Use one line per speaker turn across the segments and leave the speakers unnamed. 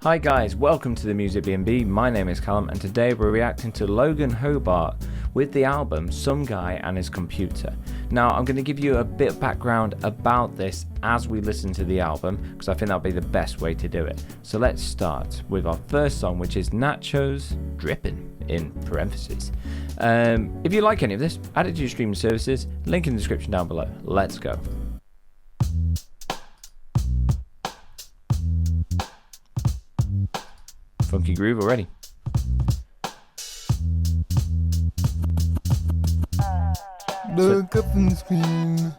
Hi guys, welcome to the Music B&B. My name is Callum and today we're reacting to Logan Hobart with the album Some Guy and His Computer. Now I'm going to give you a bit of background about this as we listen to the album because I think that'll be the best way to do it. So let's start with our first song, which is Nachos Drippin' in parentheses. If you like any of this, add it to your streaming services, link in the description down below. Let's go. Funky groove already.
Look up and scream.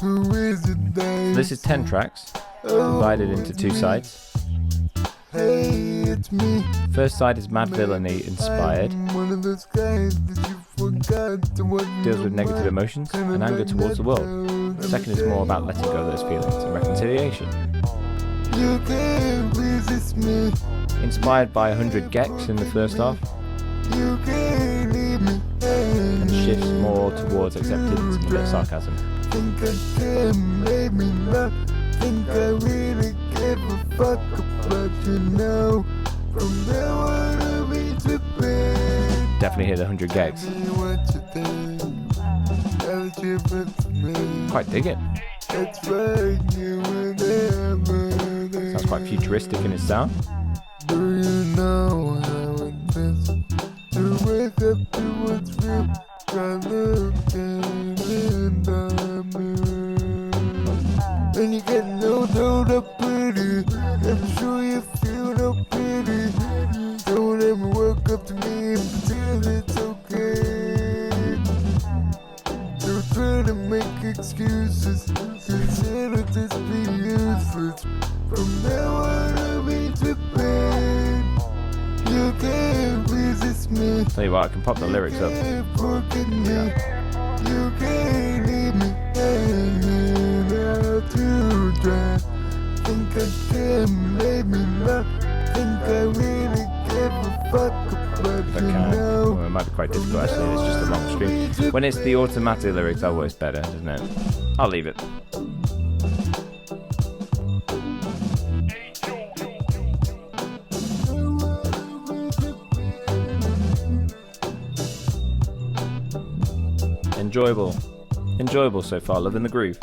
Who is it there?
This is 10 tracks, divided into two sides.
Hey, it's me.
First side is Mad Villainy inspired.
One of those guys that you forgot to
Deals with negative emotions and anger towards the world. The second is more about letting go of those feelings and reconciliation.
You can't resist me.
Inspired by 100 gecs in the first half.
You can't leave me.
And shifts more towards acceptance and a bit of sarcasm.
Think I can make me not. Think I really give a fuck about you now. From now on I'll be tripping.
Definitely hear the 100 gecs.
What you think?
Quite dig it.
That's right, you and ever.
Sounds quite futuristic in its sound.
Do you know how it feels to wake up to what's real? Try looking in the mirror. And you get no doubt up pretty. I'm sure you feel no pity. Don't ever walk up to me and pretend it's okay. Don't try to make excuses. Consider this be useless. From now on I'll be tripping. You can't resist me.
Tell you what, I can pop the lyrics up.
You can't leave me hanging out to dry. Think I can make me laugh. Think I really give a fuck about
If I
you
can.
now.
Well, it might be quite difficult actually, it's just a long stream. When it's the automatic lyrics, that works better, doesn't it? I'll leave it. Enjoyable so far, loving the groove.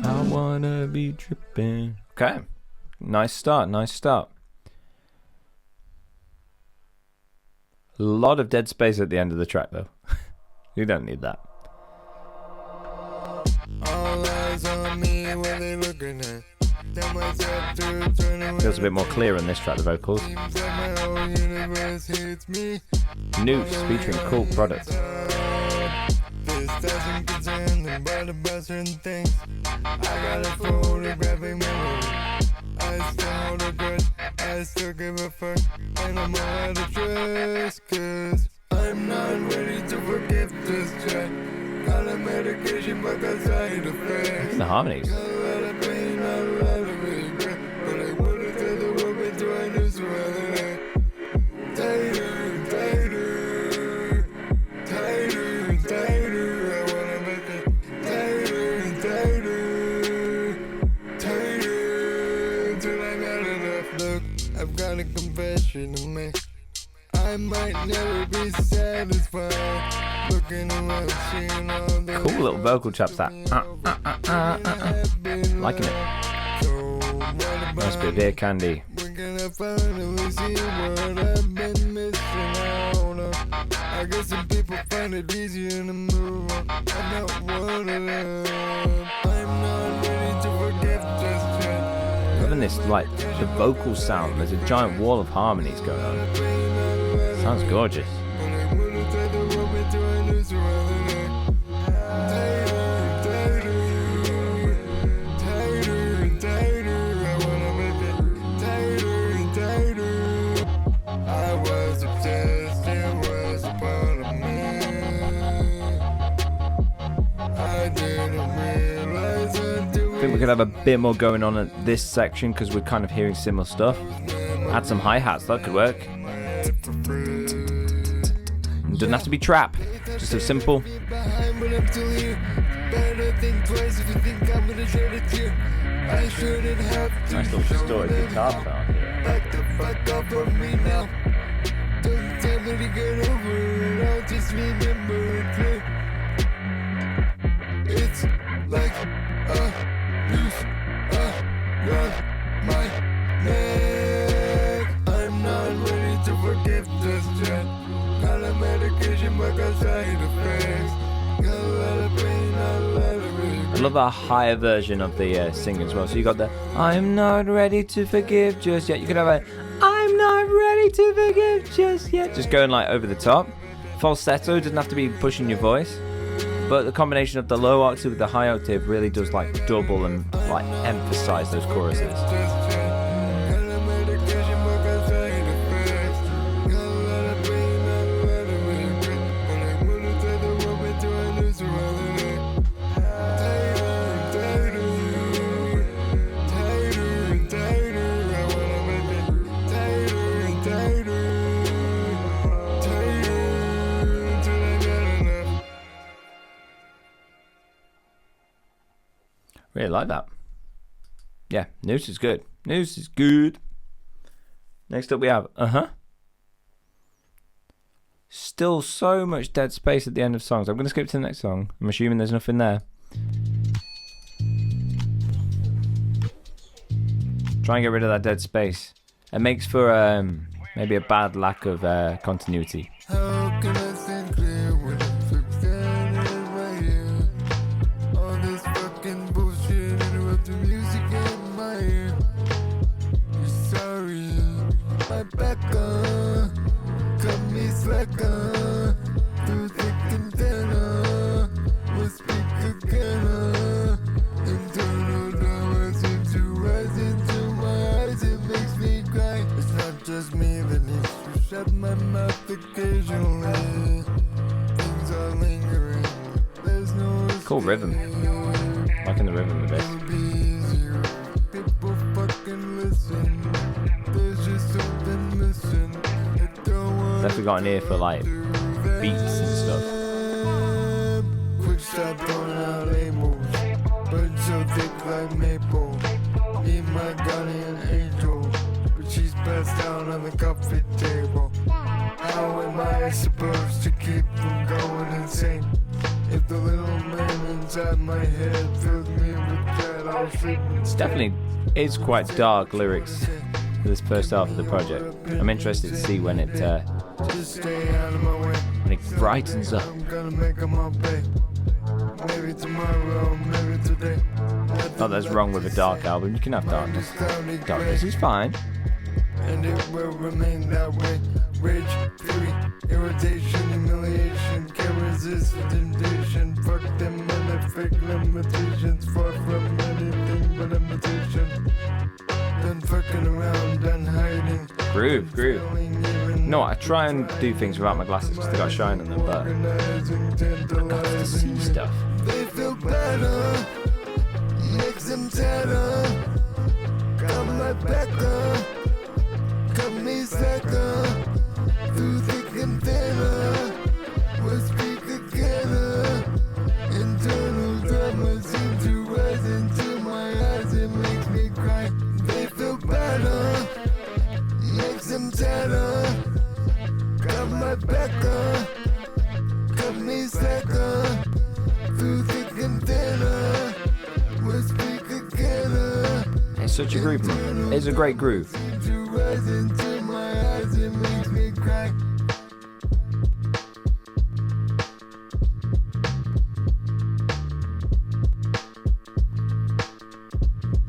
I wanna be tripping. Okay, nice start. A lot of dead space at the end of the track though. You don't need that.
All eyes on me when they looking at.
Feels a bit more clear on this track, the vocals. Noose featuring Cool Products.
This doesn't concern them, but about certain things. I got a photographic memory. I still hold a grudge, I still give a fuck, and I'm out of trust, cause I'm not ready to forgive this track. Got a medication, but got side effects.
The harmonies.
A lot of pain, a lot of regret, but I wouldn't tell the world until I knew so well. Tighter, tighter, tighter, tighter. I wanna make it tighter, tighter, tighter, till I got enough. Look, I've got a confession to make. I might never be satisfied. Looking around, seeing all the
Cool little vocal chops that. Liking it. Nice bit of ear candy.
When can I finally see what I've been missing out on? I guess some people find it easier to move on. I'm not one of them. I'm not ready to forget this track.
Loving this, like, the vocal sound. There's a giant wall of harmonies going on. Sounds gorgeous. I think we could have a bit more going on at this section because we're kind of hearing similar stuff. Add some hi-hats, that could work. It doesn't have to be trap, just a simple.
Better think twice if you think I'm gonna shed a tear. I shouldn't have to
Nice little distorted guitar part here.
back the fuck off of me now. Don't tell me to get over it, I'll just remember it clear. It's like a noose around my neck. I'm not ready to forgive just yet. Got a medication, but got side effects. Got a lot of pain, a lot of regret.
I love that higher version of the singing as well. So you got the I'm not ready to forgive just yet. You could have a I'm not ready to forgive just yet. Just going like over the top. Falsetto doesn't have to be pushing your voice. But the combination of the low octave with the high octave really does like double and like emphasize those choruses. Really like that. Yeah, Noose is good. Noose is good. Next up we have Still so much dead space at the end of songs. I'm going to skip to the next song. I'm assuming there's nothing there. Try and get rid of that dead space. It makes for maybe a bad lack of continuity.
How can I think clear when I'm fixed in my ear? All this fucking bullshit interrupt the music in my ear. You're sorry, my back cut me slacker. Through thick and thin, we'll speak again. Internal drama seems to rise into my eyes, it makes me cry. It's not just me that needs to shut my mouth occasionally. Things are lingering, there's no
Cool rhythm. Liking the rhythm a bit.
it'll be easier. People fucking listen. There's just something missing. I don't want
Definitely got an ear for like beats and stuff.
quick stop throwing out labels. Bird so thick like maple. Need my guardian angel, but she's passed out on the coffee table. How am I supposed to keep from going insane? If the little man inside my head fills me with dread, I'll sleep.
It's definitely is quite dark lyrics for this first half of the project. I'm interested to see when it
Just stay out of my way.
brightens up.
I'm gonna make them all pay. Maybe tomorrow, maybe today.
Not that there's wrong with a dark album. You can have darkness. Darkness is fine.
And it will remain that way. Rage, fury, irritation, humiliation, can't resist temptation. Fuck them and their fake limitations. Far from anything but imitation. Done fucking around, done hiding.
Groove. No, I try and do things without my glasses because they got shine on them, but I got to see stuff.
They feel better, makes them sadder. Got my back up, cut me slacker. Through thick and thinner, we'll speak again. Internal drama seems to rise into my eyes, it makes me cry. They feel better, makes them sadder. Got my back up, cut me slacker. Through thick and thinner, we'll speak again.
It's such a groove, man. It's a great groove.
To rise into my eyes, it makes me cry.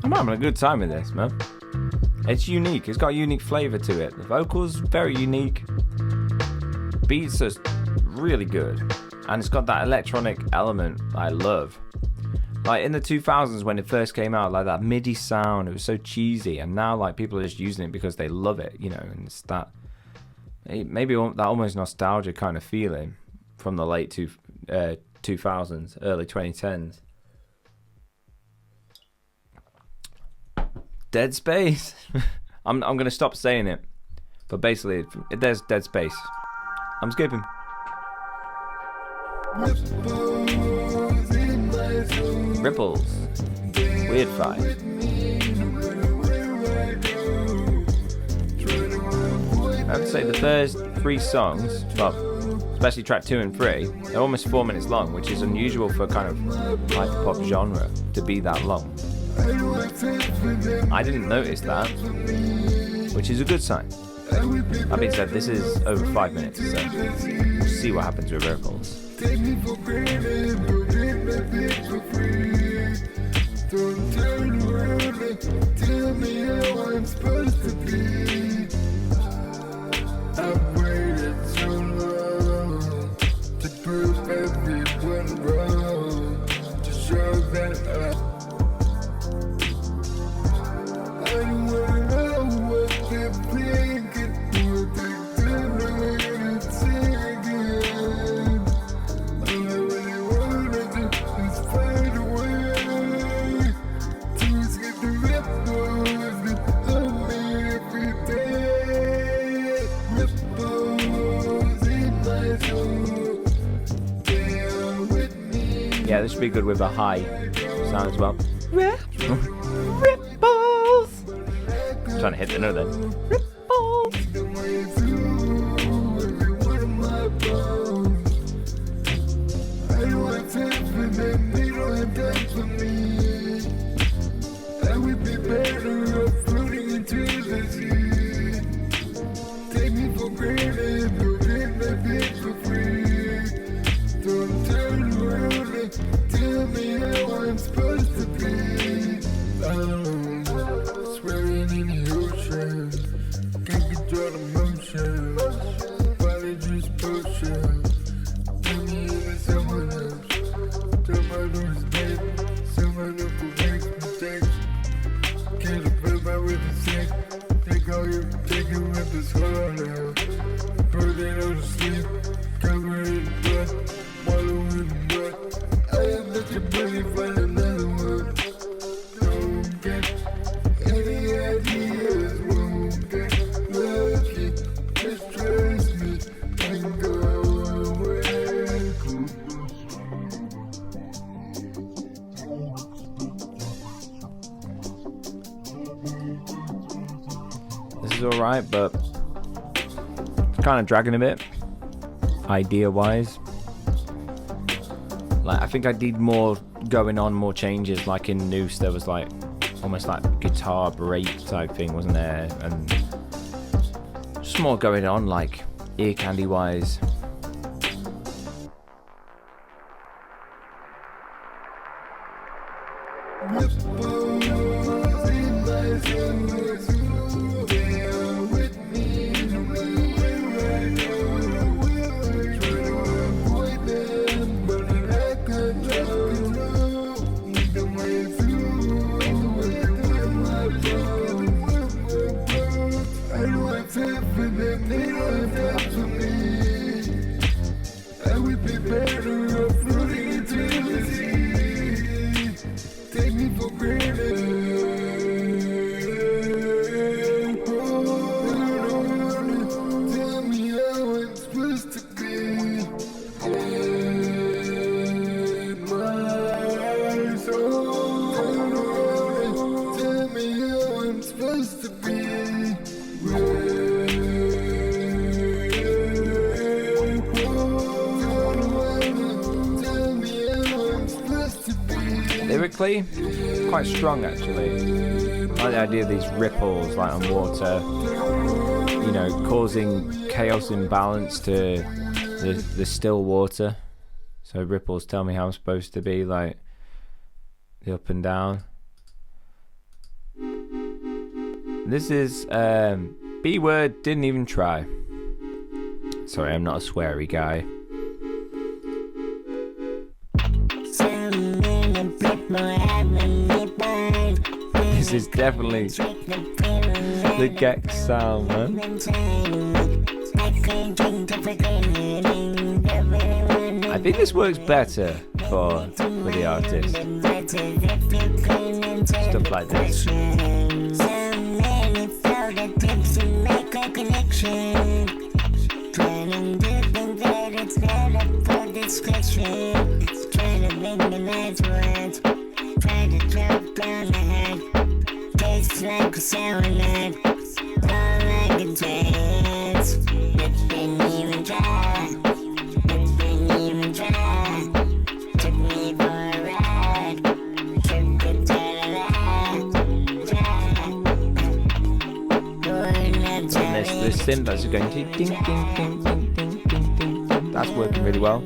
I'm having a good time with this, man. It's unique. It's got a unique flavour to it. The vocals, very unique. Beats are really good. And it's got that electronic element I love. Like in the 2000s when it first came out, like that MIDI sound, it was so cheesy. And now like people are just using it because they love it, you know. And it's that, maybe that almost nostalgia kind of feeling from the late 2000s, early 2010s. Dead space. I'm gonna stop saying it, but basically, there's dead space. I'm skipping. Ripples. Weird fight. have to say the first 3 songs, well, especially track 2 and 3, they're almost 4 minutes long, which is unusual for kind of hyperpop genre to be that long. I didn't notice that, which is a good sign. That being said, this is over 5 minutes, so we'll see what happens with Ripples.
Take me for granted, but then nothing for free. Don't turn around and tell me how I'm supposed to be. I've waited so long to prove everyone wrong, to show that I don't wanna know what they're thinking, what they're doing, say again. All I really wanna do is find a way to escape the ripples that love me every day. Ripples in my soul, they are with me.
Yeah, this should be good with a high sound as well. Ripples! I'm trying to hit the note then. Ripples!
The way through every one of my bones. I don't have time for them, they don't have time for me. I would be better off floating into the sea. Take me for granted, but then nothing for free. Don't turn around and tell me how I'm supposed to be. Swimming in the ocean, can't control the motion. Body just potion. Give me even someone else. Someone who's dead, someone who corrects mistakes. Can't feel my with the sick. Take all your taking with this heart out. Put it on the sleep, cover it in blood, wallow in the mud. I am let your body find another one. Don't get any ideas, won't get lucky. Just trust me and go away.
This is alright, but it's kind of dragging a bit, idea-wise. Like, I think I need more going on, more changes. Like in Noose, there was like almost like guitar break type thing, wasn't there? And just more going on, like ear candy wise.
Ripples in my soul, they are with me everywhere I go. Try to avoid them, but I can't know. Need the way through every my bones. I don't have time for them, they don't have time for me. I would be better off floating into the sea. Take me for granted. Tell me how I'm supposed to be. In my soul. Tell me how I'm supposed to be. Tell me how I'm supposed to be.
Lyrically, quite strong actually. I like the idea of these ripples like on water, you know, causing chaos imbalance to the still water. So ripples tell me how I'm supposed to be, like the up and down. This is B word, didn't even try. Sorry, I'm not a sweary guy. This is definitely the Gex sound, man. I think this works better for the artist. Stuff like this.
Tastes like a salad. All I can taste.
synth that's going to ding ding ding ding ding ding ding ding. That's working really well.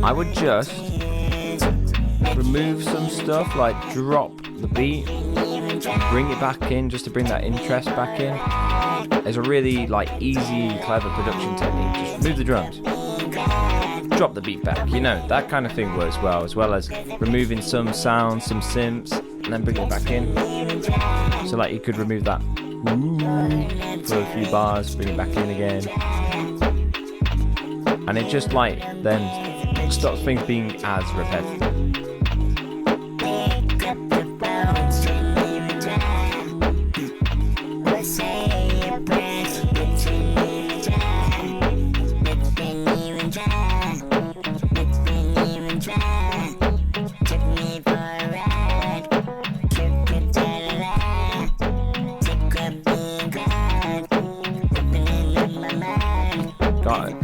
I would just remove some stuff, like drop the beat, bring it back in, just to bring that interest back in. It's a really easy, clever production technique. Just remove the drums, drop the beat back, that kind of thing works well, as well as removing some sounds, some synths, and then bring it back in. So you could remove that for a few bars, bring it back in again. And it just then stops things being as repetitive.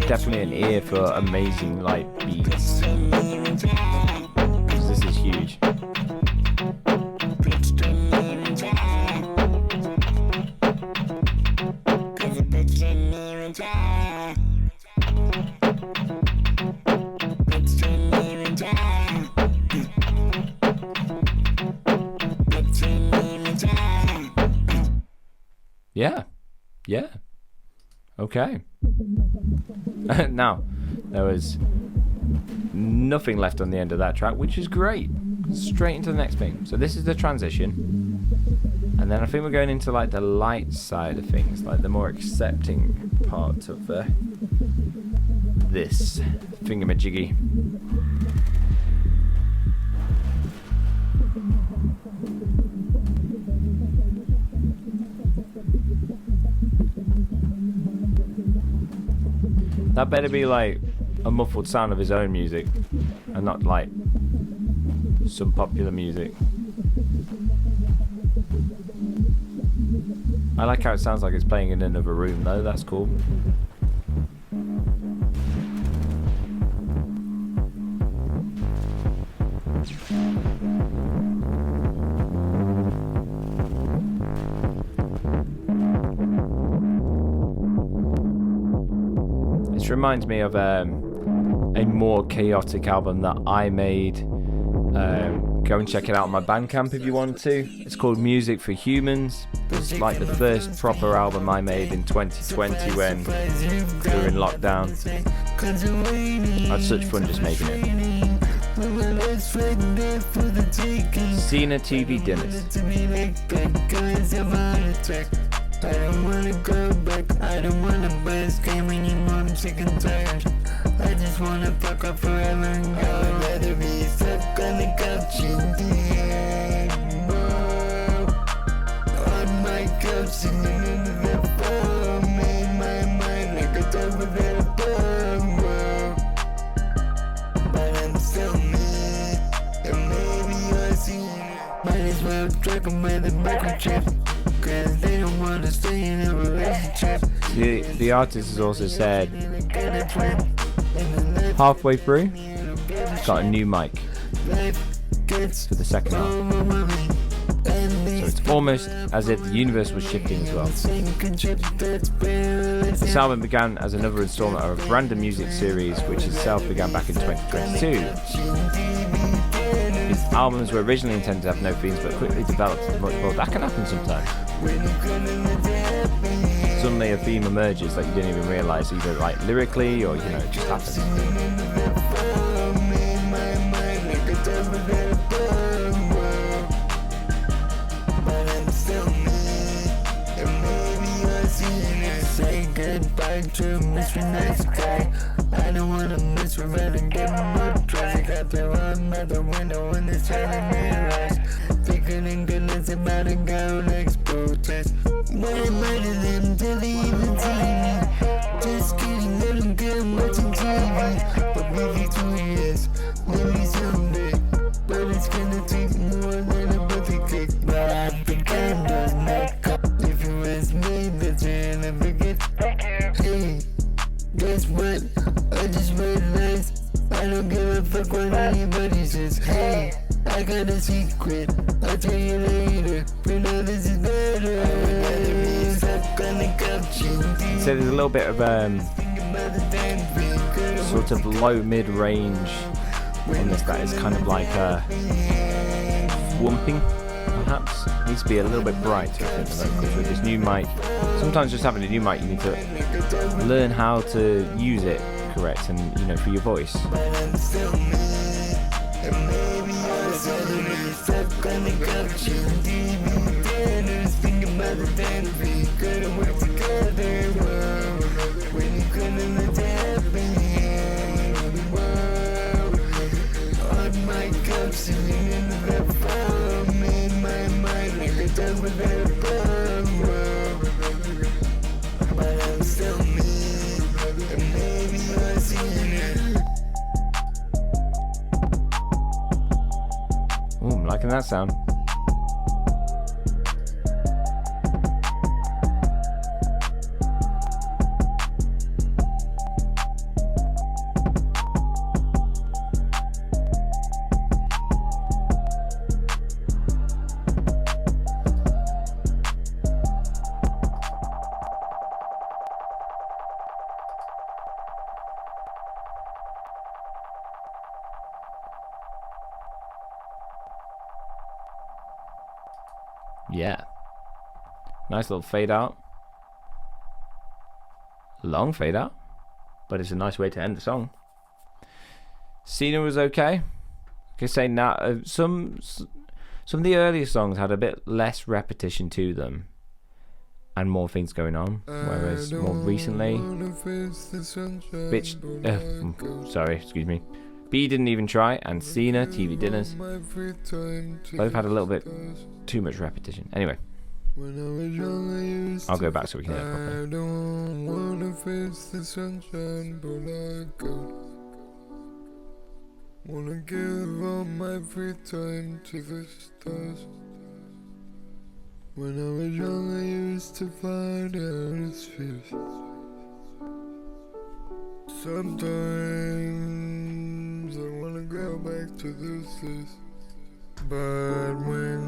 Definitely an ear for amazing beats. This is huge. Yeah. Okay. Now, there was nothing left on the end of that track, which is great. Straight into the next thing. So this is the transition. And then I think we're going into the light side of things, the more accepting part of this thingamajiggy. That better be a muffled sound of his own music, and not some popular music. I like how it sounds like it's playing in another room though, that's cool. This reminds me of a more chaotic album that I made. Go and check it out on my Bandcamp if you want to. It's called Music for Humans. It's the first proper album I made in 2020 when we were in lockdown. I had such fun just making it. Cena TV dinners. I don't wanna go back, I don't wanna buy a game anymore, I'm sick and tired. I just wanna fuck up forever and go. I would rather be stuck on the couch indeed. On my couch singing into the phone, made my mind like a dog without a bone. But I'm still me, and maybe you'll see. Might as well track them with a microchip. They don't want to stay in a relationship. The artist has also said halfway through got a new mic for the second half. So it's almost as if the universe was shifting as well. This album began as another installment of a random music series which itself began back in 2022. These albums were originally intended to have no themes but quickly developed much more. That can happen sometimes. Suddenly a theme emerges that you didn't even realise, either lyrically or it just happens.
too much with nice guy. I don't wanna mess around and get more try. Got the one out the window when they're telling me rise. Thinking in goodness about a girl next protest. What am I to them till they even see me? Just kidding, let them get watching TV. But maybe 2 years, maybe someday. But it's gonna take more than a birthday cake. But I think I does not come. If you ask me, that's when I forget. Hey, guess what? I just realized I don't give a fuck what anybody says. Hey, I got a secret, I'll tell you later. But now this is better.
So there's a little bit of sort of low mid-range on this that is kind of like swamping, perhaps. Needs to be a little bit brighter, I think, the vocals with this new mic. Sometimes just having a new mic, you need to learn how to use it correct, and you know, for your voice. Ooh, I'm liking that sound. Yeah. Nice little fade out. Long fade out. But it's a nice way to end the song. Cena was okay. Like I say, now some of the earlier songs had a bit less repetition to them and more things going on, whereas more recently, sorry, excuse me, B Didn't Even Try and Cena, TV Dinners, both had a little bit too much repetition. Anyway, I'll go back so we can hear it properly.
I don't wanna face the sunshine, but I go. Wanna give all my free time to the stars. When I was young, I used to find out its fears. Sometimes I wanna go back to those days, but when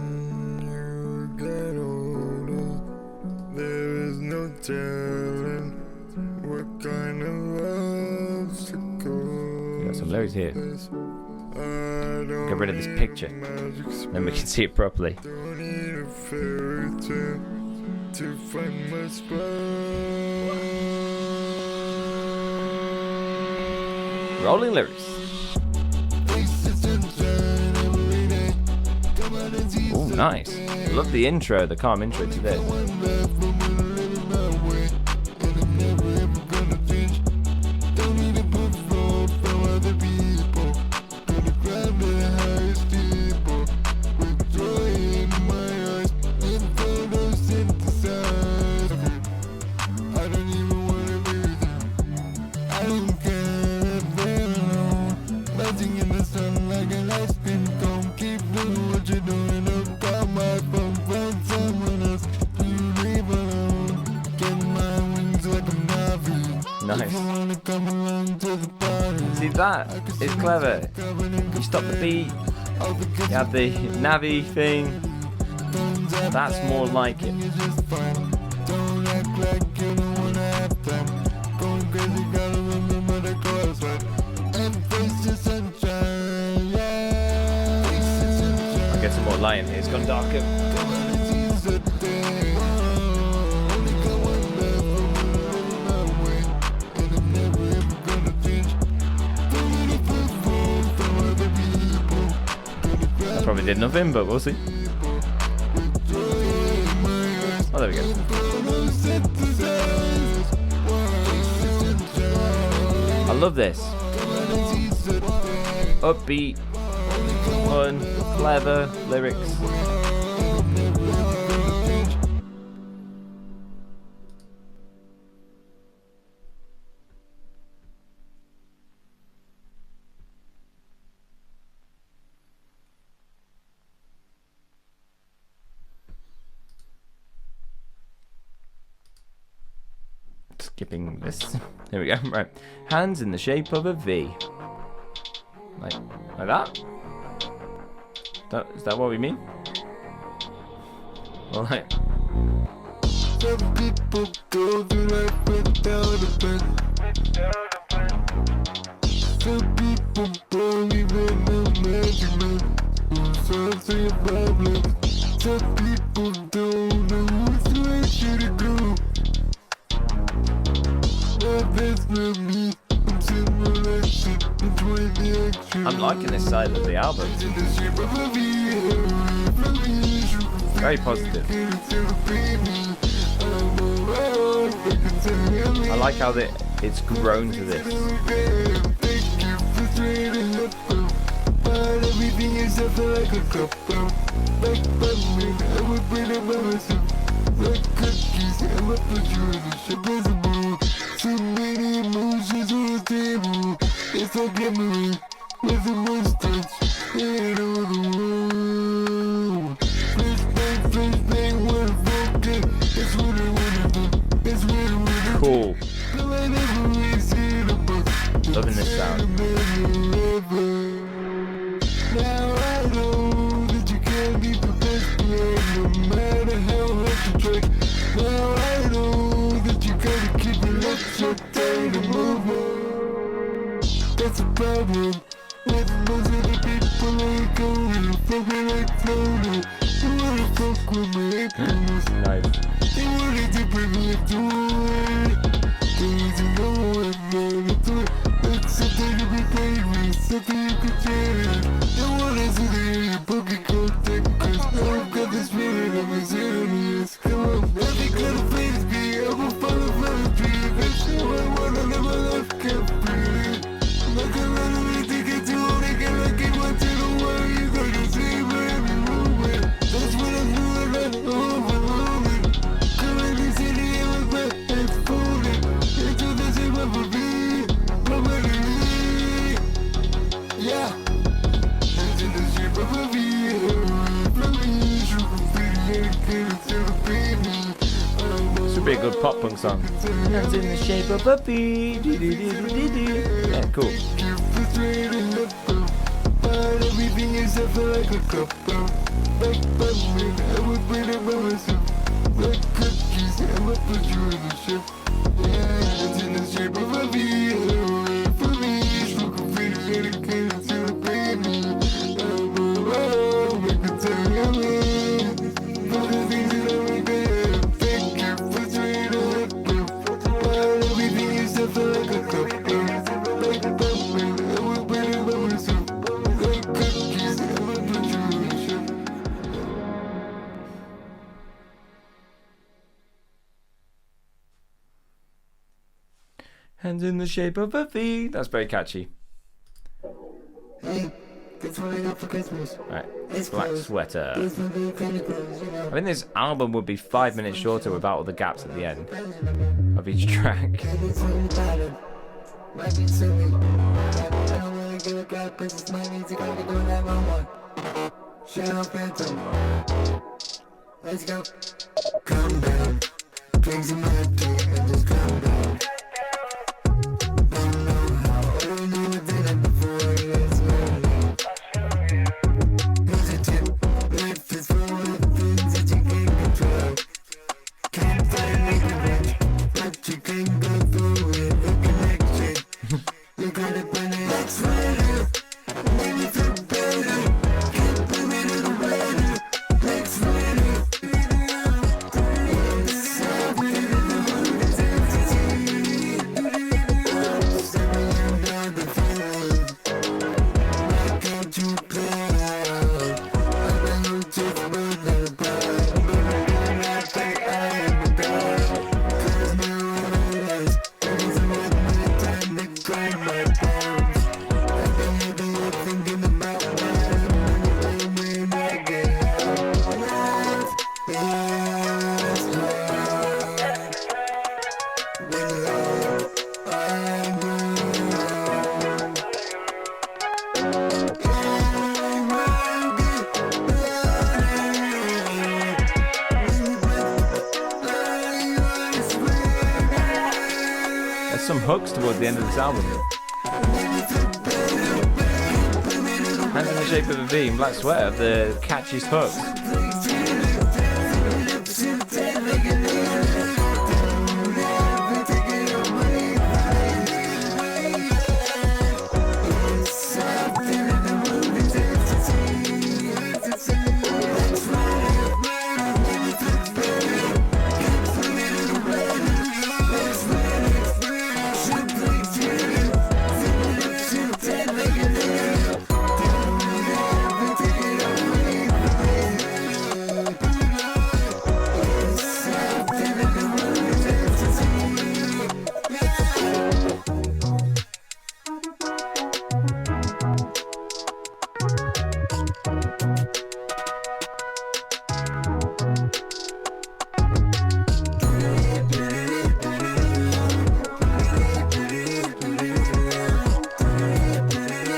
you get older, there is no telling what kind of obstacle.
We got some lyrics here. Get rid of this picture, then we can see it properly.
Don't need a fairy tale to find my spot.
Rolling lyrics. Oh, nice. Love the intro, the calm intro to this. Nice. See, that is clever. You stop the beat, you have the Navi thing. That's more like it. I'll get some more light in here, it's gone darker. Probably did nothing, but we'll see. Oh, there we go. love this. Upbeat, fun, clever lyrics. Skipping this. Here we go. Right. Hands in the shape of a V. Like that? Is that what we mean? Alright.
Some people go through life without a pen. Some people believe in a magic man who solves their problems. Some people don't know which way should it go.
I'm liking this side of the album. Very positive. I like how it's grown to this.
So many emotions on the table. It's like memory with a mustache and all the world. Flashbang, what a broken. It's what I wanna do. It's what I wanna do.
Cool.
But I never really see the book.
Loving this sound.
Now I know that you can't be the best player, no matter how hard you try. Now I know that you gotta keep it up so tight and move on. That's a problem with most of the people ain't going. Fucking like floating. They wanna fuck with my Aprils.
Nice.
They wanna dip with me to it. There's no one man to it. It's something to be paid with, something you could change. They wanna see the pocket contact, cause I've got the spirit of my serious. Come on, every kind of place be, I will follow my dream. That's how I wanna live my life, can't breathe. Like a lot of me to get you, they can like it once in a while. You gotta see my every movement. That's what I'm doing, like overwhelming. Come in the city and look back and fold it. Into the same of a beat, nobody leave. Yeah, it's in the shape of a V.
This would be a good pop punk song. Hands in the shape of a V. Yeah, cool.
Everything is up like a cup of like butter. I would bring it by myself. Like cookies, I would put you in the ship. Yeah, it's in the shape of a V. For me, it's looking pretty dedicated to the baby. Make me tell you, for the things that I regret. Thank you for trying to help me. Everything is up like a cup of like butter. I would bring it by myself. Like cookies, I would put you in the ship.
Hands in the shape of a V. That's very catchy.
Hey, that's what I got for Christmas.
Right.
It's
Black
close.
sweater.
It's my favorite kind of clothes, you know.
I think this album would be 5 minutes shorter without all the gaps at the end of each track.
And it's really bad. Might be silly. I don't really give a crap, cause it's my music, I can do whatever I want. Shadow Phantom. Let's go. Calm down. Drinks in my tea and just calm down. Don't know how, I don't know what did it before, it's learning. Here's a tip. Life is full of things that you can't control. Can't find me the range, but you can go through it. The connection. You gotta put it next letter. Make me feel better. Can't put me to the weather. Next letter. It's so weird in the mood. It's empty.
some hooks towards the end of this album. Hands in the Shape of a V and Black Sweater, the catchiest hooks.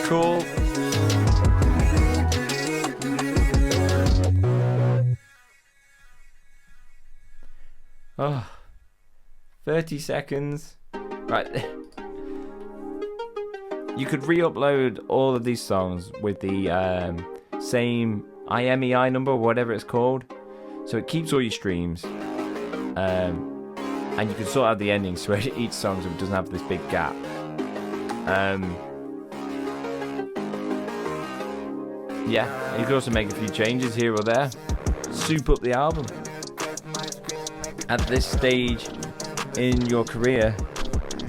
Cool. Oh, 30 seconds. Right. You could re-upload all of these songs with the same IMEI number or whatever it's called. So it keeps all your streams. And you can sort out the endings so each song so it doesn't have this big gap. Yeah, you could also make a few changes here or there. Soup up the album. At this stage in your career,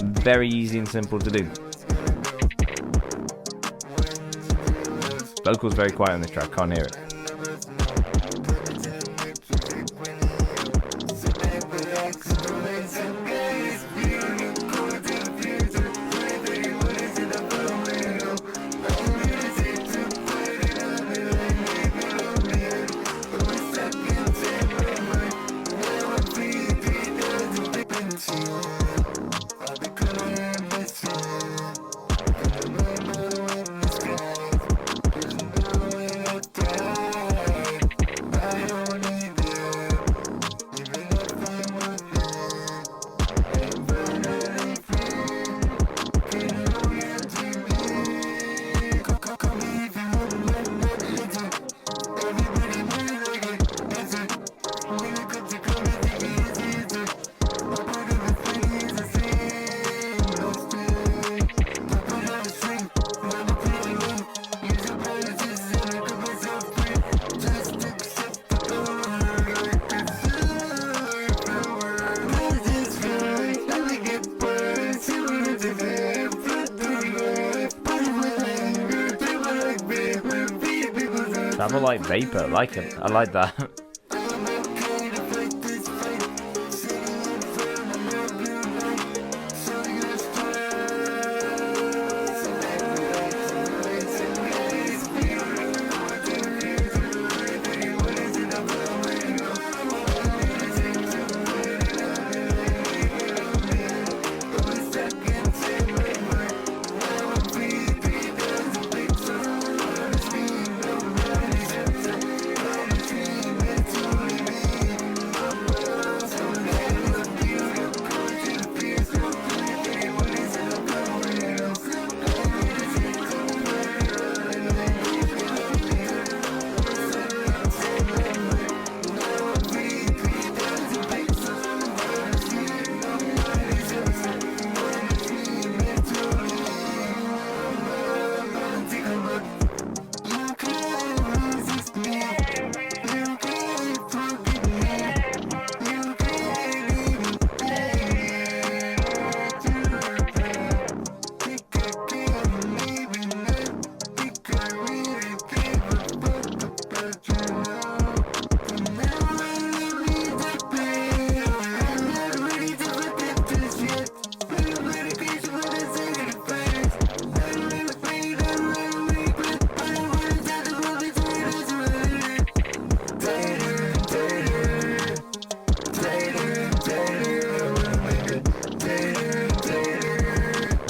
very easy and simple to do. Vocals very quiet on this track, can't hear it. Travel like vapor, I like it. I like that.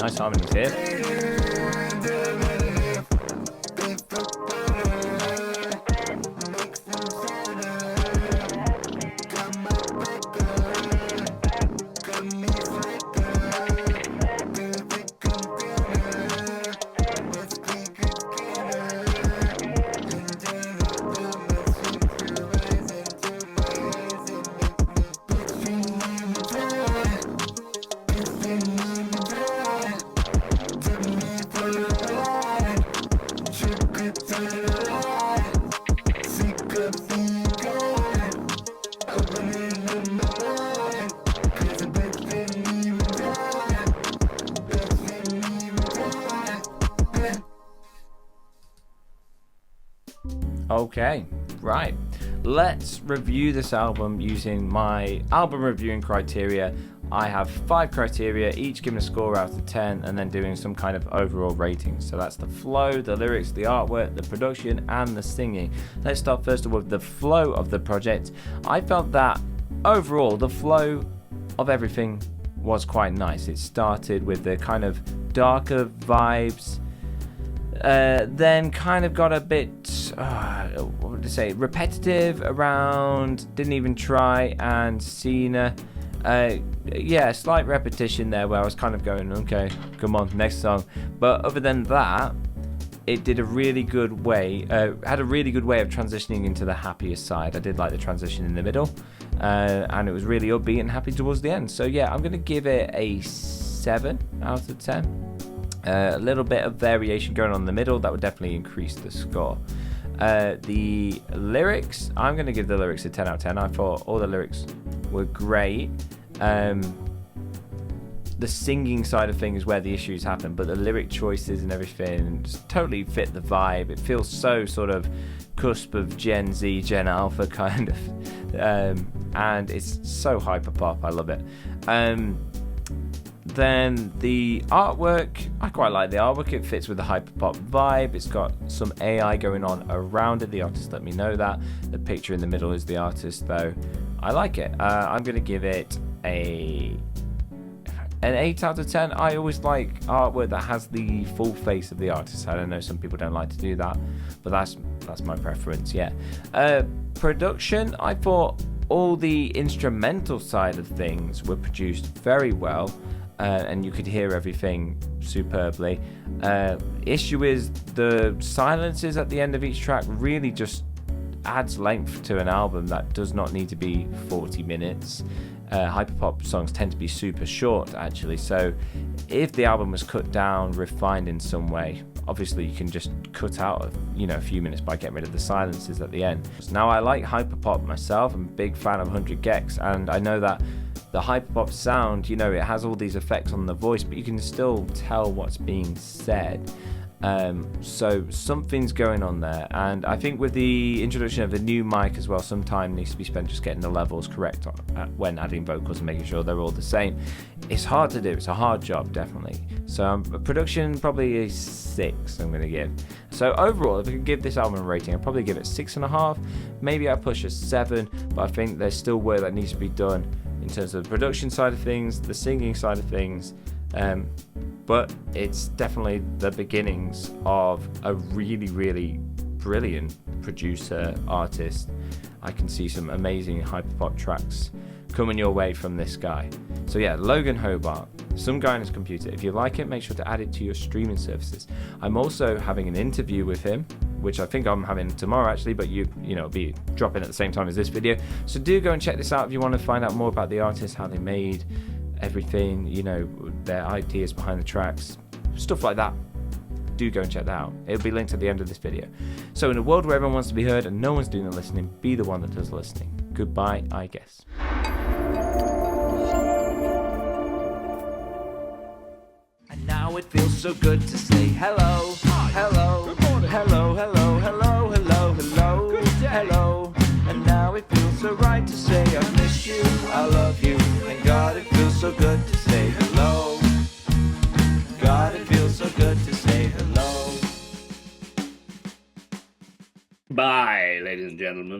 Nice harmonies here. Okay, right. Let's review this album using my album reviewing criteria. I have 5 criteria, each giving a score out of 10 and then doing some kind of overall rating. So that's the flow, the lyrics, the artwork, the production, and the singing. Let's start first of all with the flow of the project. I felt that overall the flow of everything was quite nice. It started with the kind of darker vibes, then kind of got a bit, what would I say, repetitive around Didn't Even Try and Cena. Yeah, slight repetition there where I was kind of going, okay, come on, next song. But other than that, it did a really good way, had a really good way of transitioning into the happier side. I did like the transition in the middle, and it was really upbeat and happy towards the end. So yeah, I'm going to give it a 7 out of 10. A little bit of variation going on in the middle, that would definitely increase the score. The lyrics, I'm going to give the lyrics a 10 out of 10. I thought all the lyrics were great. The singing side of things is where the issues happen, but the lyric choices and everything just totally fit the vibe. It feels so sort of cusp of Gen Z, Gen Alpha kind of, and it's so hyper pop. I love it. Then the artwork, I quite like the artwork. It fits with the hyperpop vibe. It's got some AI going on around it. The artist let me know that. The picture in the middle is the artist, though. I like it. I'm going to give it an 8 out of 10. I always like artwork that has the full face of the artist. I don't know, some people don't like to do that, but that's my preference, yeah. Production, I thought all the instrumental side of things were produced very well. And you could hear everything superbly. Issue is the silences at the end of each track really just adds length to an album that does not need to be 40 minutes. Hyperpop songs tend to be super short, actually. So if the album was cut down, refined in some way, obviously you can just cut out a few minutes by getting rid of the silences at the end. Now, I like hyperpop myself. I'm a big fan of 100 Gex, and I know that the hyperpop sound, it has all these effects on the voice, but you can still tell what's being said. So something's going on there, and I think with the introduction of a new mic as well, some time needs to be spent just getting the levels correct when adding vocals and making sure they're all the same. It's hard to do. It's a hard job, definitely. So production, probably a 6 I'm going to give. So overall, if I could give this album a rating, I'd probably give it 6.5. Maybe I push a 7, but I think there's still work that needs to be done in terms of the production side of things, the singing side of things, but it's definitely the beginnings of a really, really brilliant producer, artist. I can see some amazing hyperpop tracks coming your way from this guy. So yeah, Logan Hobart, Some Guy on His Computer. If you like it, make sure to add it to your streaming services. I'm also having an interview with him, which I think I'm having tomorrow actually, but it'll be dropping at the same time as this video. So do go and check this out if you want to find out more about the artist, how they made everything, their ideas behind the tracks, stuff like that. Do go and check that out. It'll be linked at the end of this video. So in a world where everyone wants to be heard and no one's doing the listening, be the one that does the listening. Goodbye, I guess. And now it feels so good to say hello, hello, good morning, hello, hello, hello, hello, hello, good day, hello. And now it feels so right to say I miss you, I love you, and God, it feels so good to say hello. God, it feels so good to say hello.
Bye, ladies and gentlemen.